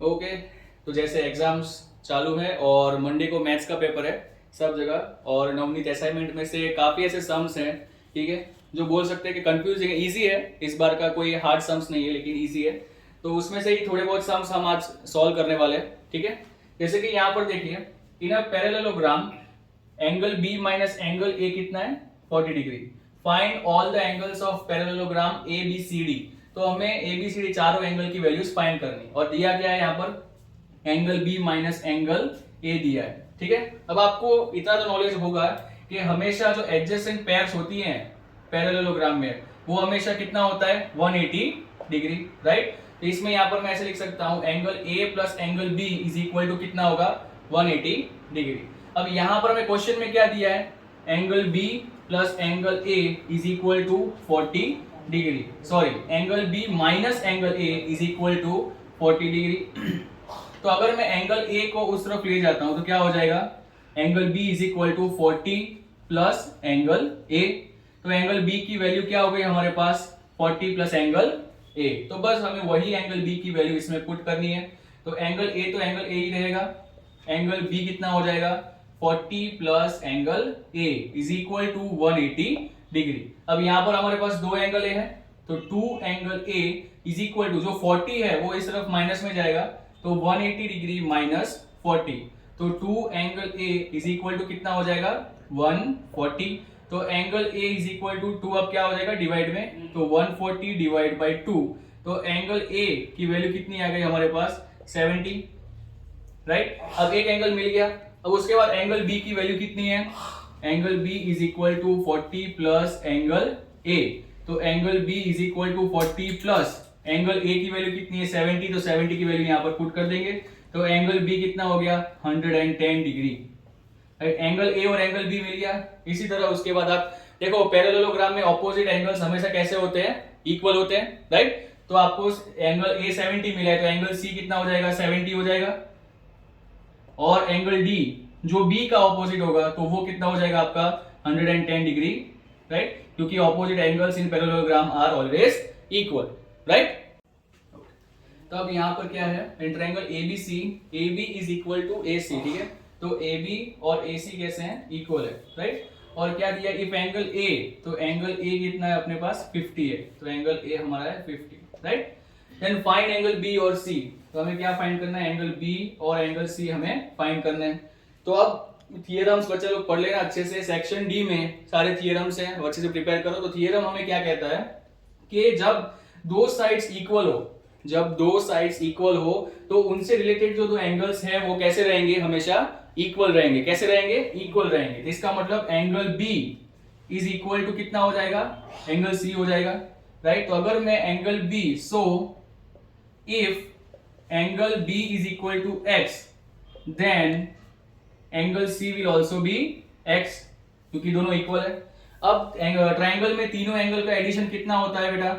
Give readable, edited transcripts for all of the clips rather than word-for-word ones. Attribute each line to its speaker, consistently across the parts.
Speaker 1: Okay, तो जैसे exams चालू है और मंडे को मैथ्स का पेपर है सब जगह, और नवनीत असाइनमेंट में से काफ़ी ऐसे सम्स हैं, ठीक है, जो बोल सकते हैं कि कंफ्यूजिंग है। ईजी है, इस बार का कोई हार्ड सम्स नहीं है लेकिन ईजी है। तो उसमें से ही थोड़े बहुत सम्स हम आज सॉल्व करने वाले हैं, ठीक है। जैसे कि यहाँ पर देखिए, in a parallelogram angle B minus angle A कितना है, 40 डिग्री। Find all the angles of parallelogram A B C D. तो हमें ए बी सी डी चारों एंगल की वैल्यूज फाइंड करनी, और दिया गया है यहाँ पर angle B minus angle A दिया है, ठीक है। अब आपको इतना तो नॉलेज होगा कि हमेशा जो एडजेसेंट पेयर्स होती हैं पैरेललोग्राम में, वो हमेशा कितना होता है, 180 डिग्री, राइट। तो इसमें यहाँ पर मैं ऐसे लिख सकता हूं, angle A plus angle B is equal to कितना होगा, 180 डिग्री। अब यहां पर हमें क्वेश्चन में क्या दिया है, angle B plus angle A is equal to 40 degree, sorry angle B minus angle A is equal to 40 degree. तो अगर मैं एंगल ए को उस तरफ ले जाता हूं तो क्या हो जाएगा, angle B is equal to 40 plus angle A. तो एंगल बी की वैल्यू क्या हो गई हमारे पास, 40 प्लस एंगल ए। तो बस हमें वही एंगल बी की वैल्यू इसमें पुट करनी है। तो एंगल ए तो एंगल ए ही रहेगा, एंगल बी कितना हो जाएगा, 40 plus angle A is equal to 180 degree. अब यहां पर हमारे पास दो एंगल ए है, तो 2 angle A is equal to, जो 40 है वो इस तरफ माइनस में जाएगा, तो 180 डिग्री माइनस 40। तो 2 angle A is equal to कितना हो जाएगा, 140। तो angle A is equal to 2 अब क्या हो जाएगा डिवाइड में, तो 140 डिवाइड बाई 2। तो एंगल ए की वैल्यू कितनी आ गई हमारे पास, 70, राइट। अब एक एंगल मिल गया। अब उसके बाद एंगल बी की वैल्यू कितनी है, angle B is equal to 40 plus angle A. तो angle B is equal to 40 plus angle A की वैल्यू कितनी है, 70। तो 70 की वैल्यू यहां पर पुट कर देंगे, तो एंगल बी कितना हो गया, 110 डिग्री। एंगल ए और एंगल बी मिल गया। इसी तरह उसके बाद आप देखो, पैरेललोग्राम में ऑपोजिट एंगल्स हमेशा कैसे होते हैं, इक्वल होते हैं, राइट। तो आपको एंगल ए 70 मिला है, तो एंगल सी कितना हो जाएगा, 70 हो जाएगा। और एंगल डी जो बी का ऑपोजिट होगा, तो वो कितना हो जाएगा आपका, 110 डिग्री, राइट, क्योंकि opposite angles in parallelogram are always equal, right. तो अब यहाँ पर क्या है, in triangle ABC, AB is equal to AC, ठीक है। तो एबी और एसी कैसे हैं, इक्वल है, राइट। और क्या दिया, इफ एंगल ए, तो एंगल ए कितना है अपने पास, 50 है, तो एंगल ए हमारा है 50, right. Then find angle B और सी। तो हमें क्या फाइंड करना है, एंगल बी और एंगल सी हमें फाइंड करना है। तो अब थियरम्स बच्चे लोग पढ़ लेना अच्छे से, सेक्शन डी में सारे थियरम्स हैं, अच्छे से प्रिपेयर करो। तो थियरम हमें क्या कहता है कि जब दो साइड्स इक्वल हो, जब दो साइड्स इक्वल हो, तो उनसे रिलेटेड जो दो एंगल्स हैं वो कैसे रहेंगे, हमेशा इक्वल रहेंगे। कैसे रहेंगे, इक्वल रहेंगे। तो इसका मतलब angle B is equal to कितना हो जाएगा, एंगल सी हो जाएगा, राइट। तो अगर मैं angle B, so if angle B is equal to x, then angle C will also be x, क्योंकि दोनों इक्वल है। अब ट्राइंगल में तीनों एंगल का एडिशन कितना होता है बेटा,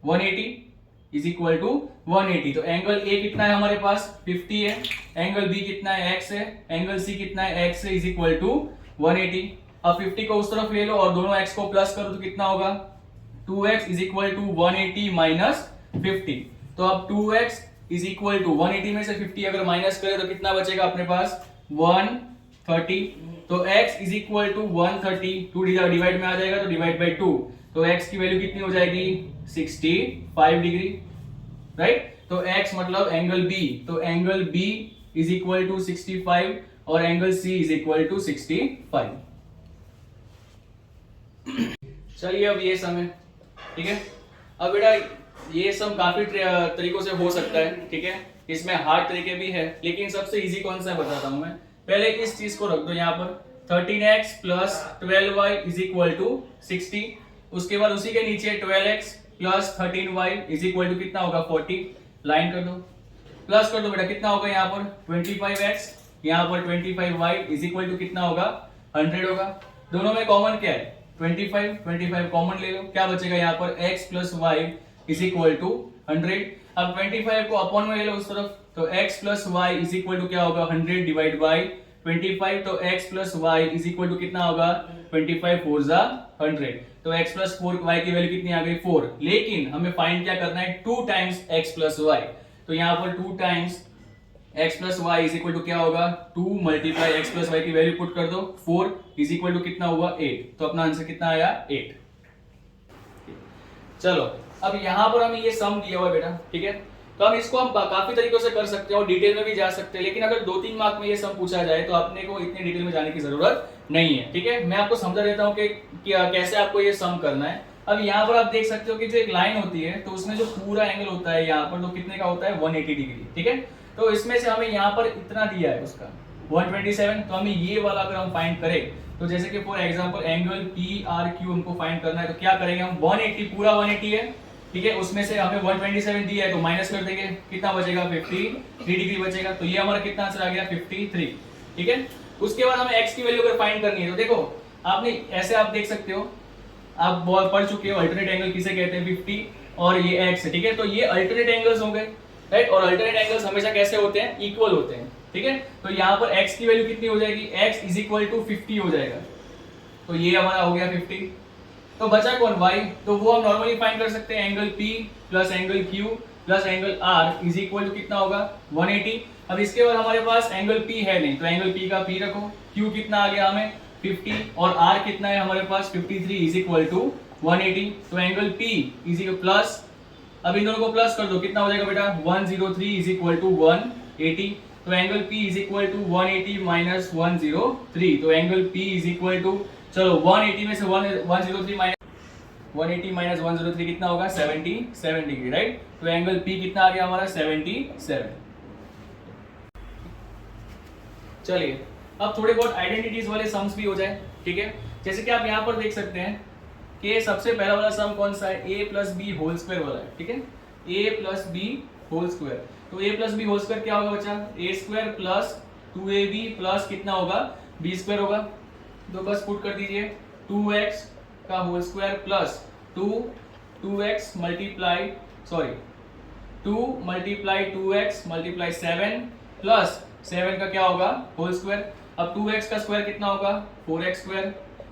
Speaker 1: 180 इज इक्वल टू 180। तो एंगल ए कितना है हमारे पास, 50 है, एंगल बी कितना है, x है, एंगल सी कितना है, x है, इज इक्वल टू 180। अब 50 को उस तरफ ले लो और दोनों x को प्लस करो तो कितना होगा, 2x is equal to 180 minus 50। तो अब 2x इज इक्वल टू 180 में से 50 अगर माइनस करें तो कितना बचेगा अपने पास, 130। तो x is equal to 130, 2 divide में आ जाएगा तो डिवाइड बाई 2। तो x की वैल्यू कितनी हो जाएगी, 65 डिग्री, राइट। तो x मतलब एंगल b, तो angle b is equal to 65 और angle c is equal to 65। चलिए अब ये सम है, ठीक है। अब बेटा ये सम काफी तरीकों से हो सकता है, ठीक है। इसमें हार्ड तरीके भी है, लेकिन सबसे इजी कौन सा है बताता हूं मैं। पहले इस चीज को रख दो यहाँ पर, 13x plus 12y is equal to 60। उसके बाद उसी के नीचे 12x plus 13y is equal to कितना होगा, 40। लाइन कर दो, प्लस कर दो बेटा, कितना होगा यहाँ पर 25x, यहाँ पर 25y इज इक्वल टू कितना होगा, 100 होगा। दोनों में कॉमन क्या है, 25 कॉमन ले लो, क्या बचेगा यहाँ पर, x plus y is equal to 100। अब 25 को अपॉन में ले लो उस तरफ, तो x plus y is equal to क्या होगा, 100 डिवाइड बाई 25। तो x plus y is equal to कितना होगा, 25 4 जा 100। तो x प्लस 4 y की वैल्यू कितनी आ गई, 4। लेकिन हमें फाइंड क्या करना है, 2 टाइम्स x प्लस y। तो यहाँ पर 2 times x plus y is equal to क्या होगा, 2 मल्टीप्लाई एक्स प्लस वाई की वैल्यू पुट कर दो, 4 इज इक्वल टू कितना हुआ 8। तो अपना आंसर कितना आया 8। चलो अब यहां पर हमें ये सम दिया हुआ है बेटा, ठीक है। तो हम इसको हम काफी तरीकों से कर सकते हैं और डिटेल में भी जा सकते हैं, लेकिन अगर 2-3 मार्क में ये सम पूछा जाए तो अपने को इतने डिटेल में जाने की जरूरत नहीं है, ठीक है। मैं आपको समझा देता हूँ कि कैसे आपको ये सम करना है। अब यहाँ पर आप देख सकते हो कि जो एक लाइन होती है तो उसमें जो पूरा एंगल होता है यहाँ पर तो कितने का होता है 180 डिग्री, ठीक है। तो इसमें से हमें यहाँ पर इतना दिया है उसका 127, तो हमें ये वाला अगर हम फाइंड करें तो जैसे कि for example angle P R Q हमको फाइंड करना है, तो क्या करेंगे हम 180 पूरा 180 है, ठीक है, उसमें से हमें 127 दिया है तो माइनस कर देंगे, कितना बचेगा 53 डिग्री बचेगा। तो ये हमारा कितना आंसर आ गया 53, ठीक है। उसके बाद हमें x की वैल्यू अगर फाइंड करनी है तो देखो आपने ऐसे आप देख सकते हो, आप पढ़ चुके हो अल्टरनेट एंगल किसे कहते हैं 50 और ये x है, ठीक है। तो ये अल्टरनेट एंगल्स हो गए, राइट, और अल्टरनेट एंगल्स हमेशा कैसे होते हैं, इक्वल होते हैं, ठीक है। तो यहाँ पर x की वैल्यू कितनी हो जाएगी, x इज इक्वल टू 50 हो जाएगा, तो ये हमारा हो गया 50। तो बचा कौन y, तो वो हम नॉर्मली फाइंड कर सकते हैं angle p plus angle q plus angle r is equal to कितना होगा 180। अब इसके बाद हमारे पास एंगल p है नहीं, तो एंगल p का p रखो, q कितना आ गया हमें 50 और r कितना है हमारे पास 53 इज इक्वल टू 180। तो angle p is equal plus, अब इन दोनों को प्लस कर दो, कितना हो जाएगा बेटा 103 इज इक्वल टू 180। तो angle p is equal to 180 minus 103, तो angle p is equal to, चलो 180 में से 103 माइनस 180 माइनस 103 कितना होगा 77 डिग्री, राइट। तो एंगल p कितना आ गया हमारा 77। चलिए अब थोड़े बहुत आइडेंटिटीज वाले सम्स भी हो जाए, ठीक है। जैसे कि आप यहाँ पर देख सकते हैं कि सबसे पहला वाला सम कौन सा है, a plus B whole square वाला है, ठीक है, a plus B whole square. तो a plus B whole square क्या होगा बच्चा, a square plus 2ab plus कितना होगा b स्क्वायर होगा। तो बस पुट कर दीजिए 2x का whole square plus 2x multiply 2x multiply 7 plus 7 का क्या होगा होल स्क्वायर। अब 2x का स्क्वायर कितना होगा 4x स्क्वायर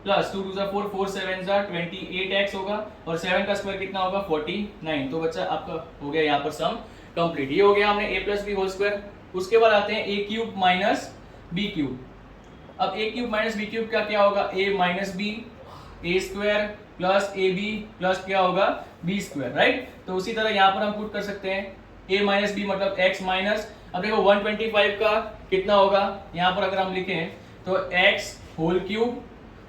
Speaker 1: प्लस 2 2 4 4 7 28x होगा और 7 का स्क्वायर कितना होगा 49। तो बच्चा आपका हो गया यहाँ पर सम कंप्लीट। ये हो गया हमने a plus B whole square. उसके बाद आते हैं a cube minus B cube. अब a cube minus B cube का क्या होगा a minus B, a square plus A B plus क्या होगा b स्क्वायर, राइट। तो उसी तरह यहाँ पर हम पुट कर सकते हैं a माइनस बी मतलब x माइनस, अब देखो 125 का कितना होगा, यहाँ पर अगर हम लिखें तो x होल क्यूब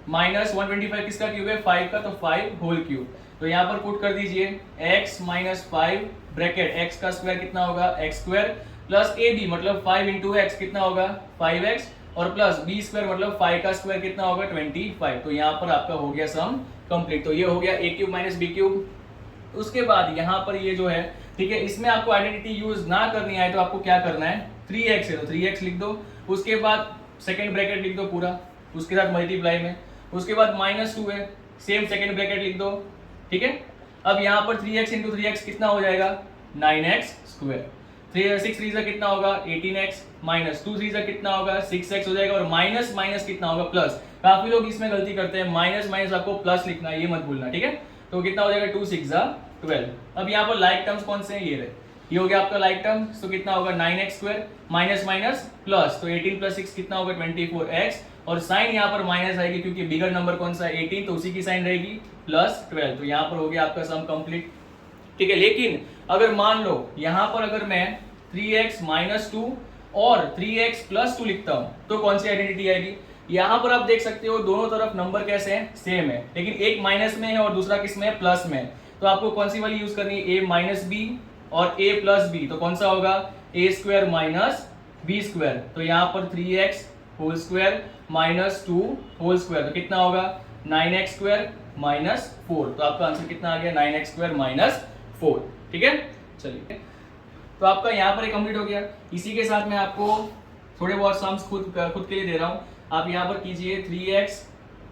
Speaker 1: माइनस 125 किसका क्यूब है 5 का, तो 5 होल क्यूब। तो यहाँ पर पुट कर दीजिए x माइनस 5 ब्रैकेट x का स्क्वायर कितना होगा x square plus A B मतलब 5 इंटू एक्स कितना होगा 5x और प्लस b स्क्वायर मतलब 5 का स्क्वायर कितना होगा 25। तो यहाँ पर आपका हो गया सम कंप्लीट। तो ये हो गया a cube minus B cube. उसके बाद यहाँ पर ये जो है, ठीक है, इसमें आपको आइडेंटिटी यूज ना करनी है तो आपको क्या करना है 3x है तो 3x लिख दो, उसके बाद सेकंड ब्रैकेट लिख दो पूरा उसके साथ मल्टीप्लाई में, उसके बाद -2 है सेम सेकंड ब्रैकेट लिख दो, ठीक है। अब यहाँ पर 3x इंटू 3x कितना हो जाएगा 9x स्क्वायर, 6 3 कितना होगा 18x माइनस 2 3 कितना होगा 6x हो जाएगा और माइनस माइनस कितना होगा प्लस। काफी लोग इसमें गलती करते हैं, माइनस माइनस आपको प्लस लिखना है, ये मत भूलना, ठीक है। तो कितना हो जाएगा 2 6 12। अब यहाँ पर लाइक टर्म्स कौन से हैं, ये रहे, ये हो गया आपका लाइक टर्म। तो कितना होगा 9x square minus minus plus, तो 18 प्लस 6 कितना होगा 24x और साइन यहाँ पर माइनस आएगी क्योंकि बिगर नंबर कौन सा 18 तो उसी की साइन रहेगी प्लस 12। तो यहाँ पर हो गया आपका सम कंप्लीट, ठीक है। लेकिन अगर मान लो यहाँ पर अगर मैं 3x माइनस 2 और 3x प्लस 2 लिखता हूँ तो कौन सी आइडेंटिटी आएगी। यहाँ पर आप देख सकते हो दोनों तरफ नंबर कैसे हैं सेम है, लेकिन एक माइनस में है और दूसरा किस में है प्लस में। तो आपको कौन सी वाली यूज करनी है a माइनस बी और a प्लस बी, तो कौन सा होगा a square minus B square. तो यहाँ पर 3x whole square minus 2 whole square तो कितना होगा 9x स्क्वायर माइनस 4। तो आपका आंसर कितना आ गया 9x स्क्वायर माइनस 4, ठीक है। चलिए तो आपका यहाँ पर कंप्लीट हो गया। इसी के साथ मैं आपको थोड़े बहुत सम्स खुद के लिए दे रहा हूँ, आप यहाँ पर कीजिए 3x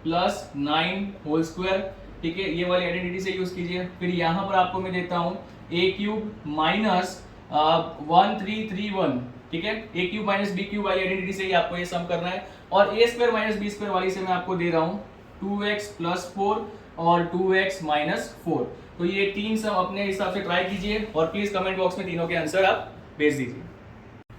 Speaker 1: प्लस 9 होल स्क्वायर, ठीक है, ये वाली आइडेंटिटी से यूज कीजिए। फिर यहाँ पर आपको मैं देता हूँ a क्यूब माइनस 1331, ठीक है, a cube minus B cube वाली आइडेंटिटी से ही आपको ये सम करना है। और a square minus B square वाली से मैं आपको दे रहा हूँ 2x प्लस 4 और 2x माइनस 4। तो ये तीन सम अपने हिसाब से ट्राई कीजिए और प्लीज कमेंट बॉक्स में तीनों के आंसर आप भेज दीजिए।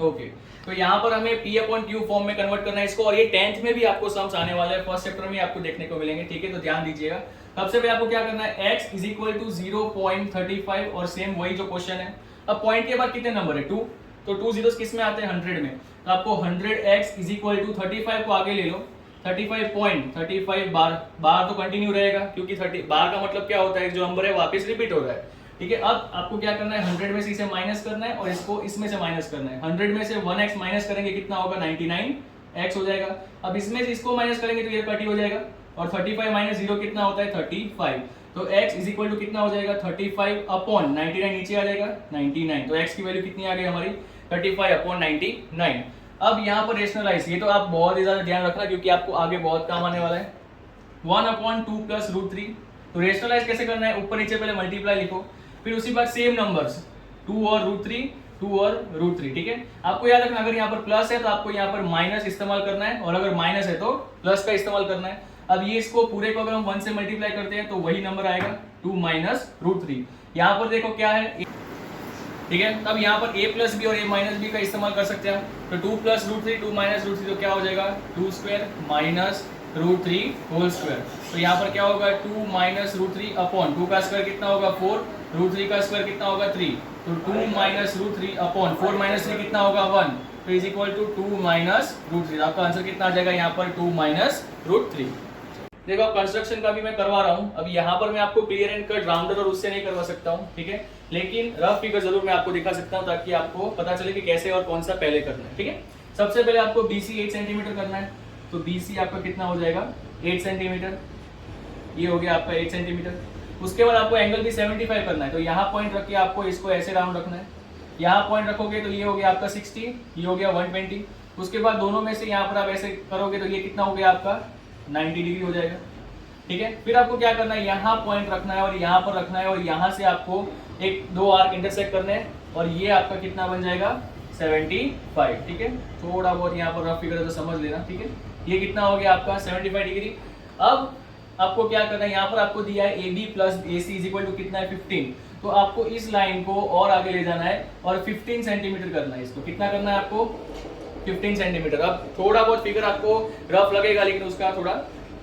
Speaker 1: ओके तो यहाँ पर हमें P अपॉन Q फॉर्म में कन्वर्ट करना है इसको, और ये 10th में भी आपको सम्स आने वाले हैं, फर्स्ट चैप्टर में आपको देखने को मिलेंगे, ठीक है। तो ध्यान दीजिएगा। सबसे पहले आपको क्या करना है, x इज इक्वल टू 0.35 और सेम वही जो क्वेश्चन है। अब पॉइंट के बाद कितने नंबर है 2, तो 2 जीरोस किस में आते हैं 100 में, तो आपको 100x इज इक्वल टू 35 को आगे ले लो, 35 बार तो कंटिन्यू रहेगा क्योंकि 30 बार का मतलब क्या होता है, जो नंबर है वापस रिपीट हो रहा है, ठीक है। अब आपको क्या करना है 100 में से इसे माइनस करना है और इसको इसमें से माइनस करना है। 100 में से 1x माइनस करेंगे कितना होगा 99x हो जाएगा। अब इसमें से इसको माइनस करेंगे तो ये कट ही हो जाएगा, और 35 माइनस 0 कितना होता है 35, तो x इज इक्वल टू कितना हो जाएगा 35 अपॉन 99, नीचे आ जाएगा 99, तो x की वैल्यू कितनी आ गई हमारी 35 अपॉन 99। अब यहाँ पर रेशनलाइज, ये तो आप बहुत ही ज्यादा ध्यान रखना क्योंकि आपको आगे बहुत काम आने वाला है। 1/2 प्लस √3, तो रेशनलाइज कैसे करना है, ऊपर नीचे पहले मल्टीप्लाई लिखो, फिर उसी बात सेम नंबर्स 2 और √3, ठीक है। आपको याद रखना अगर यहाँ पर प्लस है तो आपको यहाँ पर माइनस इस्तेमाल करना है, और अगर माइनस है तो प्लस का इस्तेमाल करना है। अब ये इसको पूरे को अगर हम 1 से मल्टीप्लाई करते हैं तो वही नंबर आएगा 2 माइनस √3। यहाँ पर देखो क्या है, ठीक है। तब यहाँ पर a प्लस बी और a माइनस बी का इस्तेमाल कर सकते हैं, तो 2 प्लस √3 2 माइनस √3 तो क्या हो जाएगा 2 स्क्वायर माइनस √3 होल स्क्वायर। तो यहाँ पर क्या होगा 2 माइनस √3 अपॉन 2 का स्क्वायर कितना होगा 4, √3 का स्क्वायर कितना होगा 3, तो 2 माइनस √3 अपॉन 4 माइनस 3 कितना होगा 1, तो इज इक्वल टू 2 माइनस √3। आपका आंसर कितना आ जाएगा यहाँ पर 2 माइनस √3। देखो अब कंस्ट्रक्शन का भी मैं करवा रहा हूँ, अब यहाँ पर मैं आपको क्लियर एंड कट राउंडर और उससे नहीं करवा सकता हूँ, ठीक है, लेकिन रफ फिगर जरूर मैं आपको दिखा सकता हूँ ताकि आपको पता चले कि कैसे और कौन सा पहले करना है, ठीक है। सबसे पहले आपको BC 8 सेंटीमीटर करना है, तो BC आपका कितना हो जाएगा 8 सेंटीमीटर, ये हो गया आपका 8 सेंटीमीटर। उसके बाद आपको एंगल भी 75 करना है, तो यहाँ पॉइंट रख के आपको इसको ऐसे राउंड रखना है, यहाँ पॉइंट रखोगे तो ये हो गया आपका 60, ये हो गया 120। उसके बाद दोनों में से यहाँ पर आप ऐसे करोगे तो ये कितना हो गया आपका 90 डिग्री हो जाएगा, ठीक है। फिर आपको क्या करना है, यहाँ पॉइंट रखना है और यहाँ पर रखना है, और यहाँ से आपको एक 2 आर्क इंटरसेक्ट करने हैं, और ये आपका कितना बन जाएगा 75, ठीक है। थोड़ा बहुत यहाँ पर रफ फिगर तो समझ लेना, ठीक है। ये कितना हो गया आपका 75 डिग्री। अब आपको क्या करना है, यहाँ पर आपको दिया है AB plus AC is equal to कितना है 15, तो आपको इस लाइन को और आगे ले जाना है और 15 सेंटीमीटर करना है इसको। कितना करना है आपको 15 सेंटीमीटर। अब थोड़ा बहुत फिगर आपको रफ लगेगा लेकिन उसका थोड़ा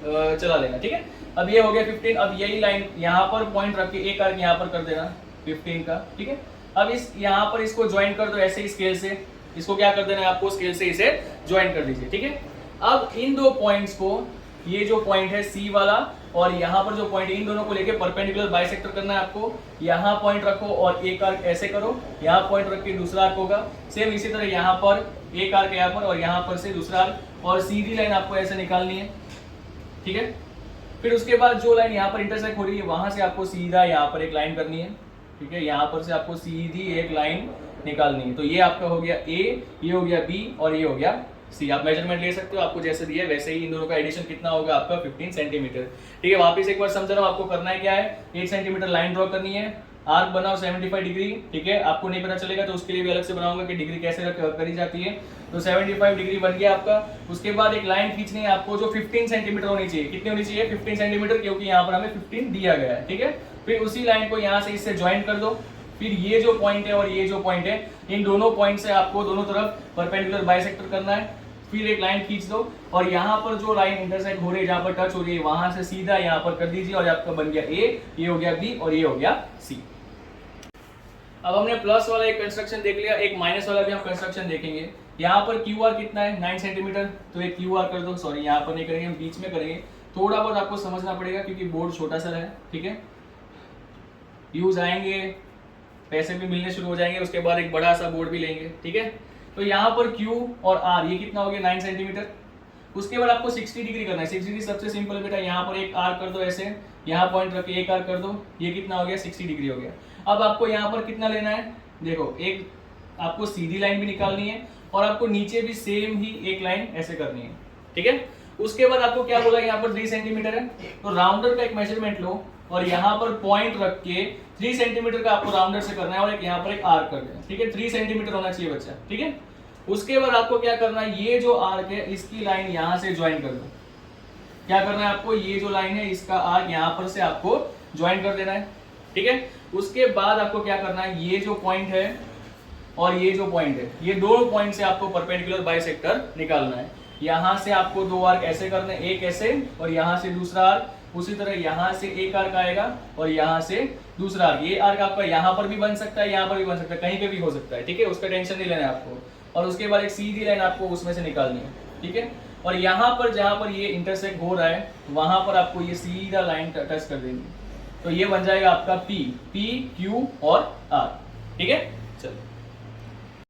Speaker 1: चला लेना, ठीक है। अब ये हो गया 15, अब यही लाइन यहाँ पर पॉइंट रख के एक आर्क यहाँ पर कर देना 15 का, ठीक है। अब इस यहाँ पर इसको ज्वाइन कर दो ऐसे ही स्केल से, इसको क्या कर देना है आपको स्केल से इसे ज्वाइन कर दीजिए, ठीक है। अब इन दो पॉइंट्स को, ये जो पॉइंट है C वाला और यहाँ पर जो पॉइंट है, इन दोनों को लेके परपेंडिकुलर बाइसेक्टर करना है आपको। यहाँ पॉइंट रखो और एक आर्क ऐसे करो, यहाँ पॉइंट रख के दूसरा आर्क होगा, सेम इसी तरह यहाँ पर एक आर्क यहाँ पर और यहाँ पर से दूसरा आर्क, और सीधी लाइन आपको ऐसे निकालनी है, ठीक है। फिर उसके बाद जो लाइन यहाँ पर इंटरसेक्ट हो रही है वहां से आपको सीधा यहाँ पर एक लाइन करनी है, ठीक है। यहाँ पर से आपको सीधी एक लाइन निकालनी है, तो ये आपका हो गया A, ये हो गया B और ये हो गया C। आप मेजरमेंट ले सकते हो, आपको जैसे दिया है वैसे ही इन दोनों का एडिशन कितना होगा आपका 15 सेंटीमीटर, ठीक है। वापिस एक बार समझ रहा हूँ, आपको करना है क्या है, 8 सेंटीमीटर लाइन ड्रॉ करनी है, आर्क बनाओ 75 डिग्री, ठीक है। आपको नहीं पता चलेगा तो उसके लिए भी अलग से बनाऊंगा कि डिग्री कैसे करी जाती है। तो 75 डिग्री बन गया आपका। उसके बाद एक लाइन खींचनी है आपको जो 15 सेंटीमीटर होनी चाहिए। कितनी होनी चाहिए 15 सेंटीमीटर, क्योंकि यहाँ पर हमें 15 दिया गया है, ठीक है। फिर उसी लाइन को यहाँ से इससे ज्वाइन कर दो। फिर ये जो पॉइंट है और ये जो पॉइंट है, इन दोनों पॉइंट से आपको दोनों तरफ परपेंडिकुलर बाइसेक्टर करना है। फिर एक लाइन खींच दो और यहाँ पर जो लाइन इंटरसेक्ट हो रही है, जहाँ पर टच हो रही है, वहां से सीधा यहाँ पर कर दीजिए और आपका बन गया A, ये हो गया B और ये हो गया C। अब हमने प्लस वाला एक कंस्ट्रक्शन देख लिया, एक माइनस वाला भी हम कंस्ट्रक्शन देखेंगे। यहाँ पर QR कितना है 9 सेंटीमीटर, तो एक QR कर दो, सॉरी यहाँ पर नहीं करेंगे, हम बीच में करेंगे। थोड़ा बहुत आपको समझना पड़ेगा क्योंकि बोर्ड छोटा सा है, ठीक है। यूज आएंगे, पैसे भी मिलने शुरू हो जाएंगे, उसके बाद एक बड़ा सा बोर्ड भी लेंगे, ठीक है। तो यहाँ पर Q और R ये कितना हो गया 9 सेंटीमीटर। उसके बाद आपको 60 डिग्री करना है। 60 डिग्री सबसे सिंपल बेटा, यहाँ पर एक आर्क कर दो ऐसे, यहाँ पॉइंट रख के एक आर्क कर दो, ये कितना हो गया 60 डिग्री हो गया। अब आपको यहाँ पर कितना लेना है, देखो एक आपको सीधी लाइन भी निकालनी है और आपको नीचे भी सेम ही एक लाइन ऐसे करनी है, ठीक है। उसके बाद आपको क्या बोला, यहाँ पर 3 सेंटीमीटर है, तो राउंडर का एक मेजरमेंट लो और यहाँ पर पॉइंट रख के 3 सेंटीमीटर का आपको राउंडर से करना है और एक यहाँ पर एक आर्क कर देना, ठीक है। 3 सेंटीमीटर होना चाहिए बच्चा, ठीक है। उसके बाद आपको क्या करना है, ये जो आर्क है इसकी लाइन यहाँ से ज्वाइन कर दो। क्या करना है आपको, ये जो लाइन है इसका आर्क यहाँ पर से आपको ज्वाइन कर देना है, ठीक है। उसके बाद आपको क्या करना है, ये जो पॉइंट है और ये जो पॉइंट है, ये दो पॉइंट से आपको परपेंडिकुलर बाइसेक्टर निकालना है। यहाँ से आपको दो आर्क ऐसे करने, एक ऐसे और यहाँ से दूसरा आर्क, उसी तरह यहाँ से एक आर्क आएगा और यहाँ से दूसरा आर्क। ये आर्क आपका यहाँ पर भी बन सकता है, यहाँ पर भी बन सकता है, कहीं पे भी हो सकता है, ठीक है, उसका टेंशन नहीं लेना है आपको। और उसके बाद एक सीधी लाइन आपको उसमें से निकालनी है, ठीक है। और यहाँ पर जहाँ पर ये इंटरसेक्ट हो रहा है वहाँ पर आपको ये सीधा लाइन टच कर देंगे, तो ये बन जाएगा आपका P, Q और R, ठीक है। चलो।